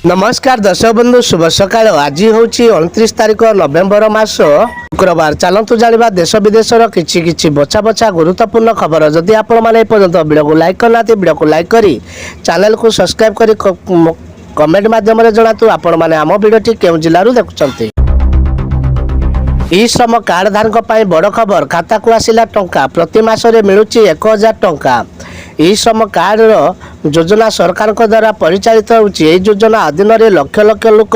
नमस्कार दर्शक बंधु शुभ सकाळ। आज हूँ 29 तारिख नवेम्बर मास शुक्रवार। चलतु जाना देश विदेशर किछि बचा बचा गुरुत्वपूर्ण खबर। जदि आपण मैंने पर्यंत वीडियो को लाइक करना वीडियो को लाइक करी चैनल को सब्सक्राइब करी कमेंट माध्यम जनातु आपण मैंने आम भिडियोटी केउ जिल्लारू देखुछंती। ई श्रम कार्ड धारक बड़ खबर। खाता को आसिला टंका प्रति मासरे मिलुची 1000 टंका। ई श्रम कार्ड योजना सरकार द्वारा परिचालित होउची। एई योजना अधीन लक्ष लक्ष लोक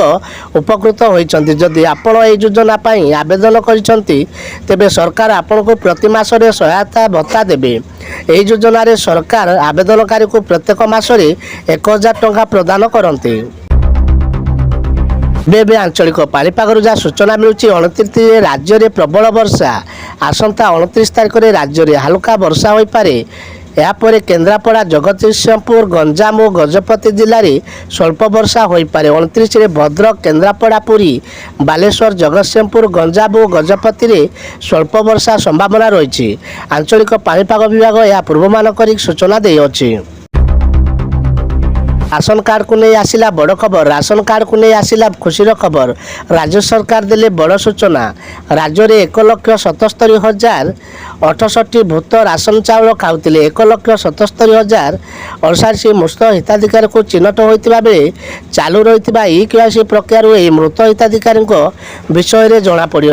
उपकृत होइछंती। जदि आपण एई योजना पाई आवेदन करिसंती तेबे सरकार आपण को प्रति मासरे सहायता भत्ता देबे। एई योजना रे सरकार आवेदनकारी को प्रत्येक मासरे 1000 टंका प्रदान करंती। बेबे आंचलिक पाणीपाग जहाँ सूचना मिलूँ 29 राज्य में प्रबल वर्षा। आसंता 29 तारिख में राज्य में हालुका वर्षा हो पारे। यापर केन्द्रापड़ा जगतसिंहपुर गंजाम और गजपति जिले में स्वल्प वर्षा हो पारे। 29 में भद्रक केन्द्रापड़ा पुरी बालेश्वर जगतसिंहपुर गंजाम और गजपति में स्वल्प वर्षा संभावना रही। आंचलिक पाणीपाग विभाग यह पूर्वमान कर सूचना देइछि। राशन कार्ड को नहीं आसिला बड़ खबर। राशन कार्ड को नहीं आसिला खुशीर खबर। राज्य सरकार देले बड़ सूचना। राज्य में 1,77,068 भूत राशन चाउल खाऊले। 1,77,068 मृत हिताधिकारी को चिन्हट होता बेले चालू रही ई केवाईसी प्रक्रिया मृत हिताधिकारी विषय में जमापड़ी।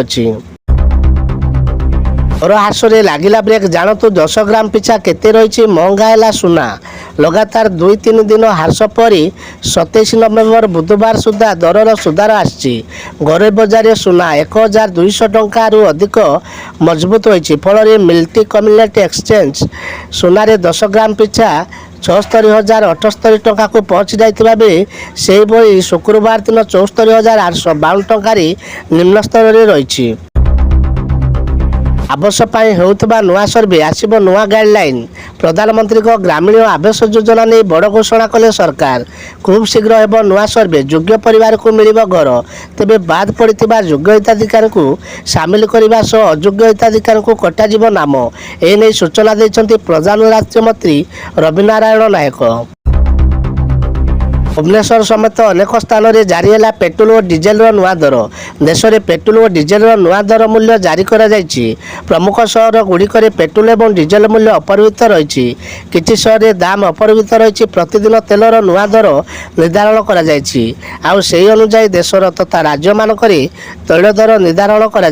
दर ह्रास लगिला ब्रेक। जानतु 10 ग्राम पिछा केते रही महंगा है सुना। लगातार 2-3 दिन ह्रास पर 27 नवेम्बर बुधवार सुधा दरर सुधार आसी। घरे बजार सुना 1200 टंका अधिक मजबूत होती। फल मिल्टी कम्युनिटी एक्सचेंज सुनार 10 ग्राम पिछा 76,078 टंका को पहुँची जाता बेले से भाई शुक्रवार दिन 74,852 टंकार निम्न स्तर में रही। आवास होता नुआ सर्वे आसब नुआ गाइडलाइन। प्रधानमंत्री ग्रामीण आवास योजना नहीं बड़ घोषणा कले सरकार। खूब शीघ्र हेब नुआ सर्वे। योग्य परिवार को मिल घर। तेबे बाद पड़ता योग्य हिताधिकारी को सामिल करने सह अयोग्य हिताधिकारी को कटाଯିव नाम। एने सूचना देइछंती प्रधान राज्य मंत्री रविनारायण नायक। भुवनेश्वर समेत अनेक स्थान में जारी है पेट्रोल और डीजेल नुआ दर। देश में पेट्रोल और डीजेल नुआ दर मूल्य जारी कर प्रमुख सहर गुड़िक पेट्रोल और डीजेल मूल्य अपरिवर्तित रही। किछि सहर में दाम अपरिवर्तित रही। प्रतिदिन तेलर नुआ दर निर्धारण कर अनुसार देशर तथा राज्य मानक तैल दर निर्धारण कर।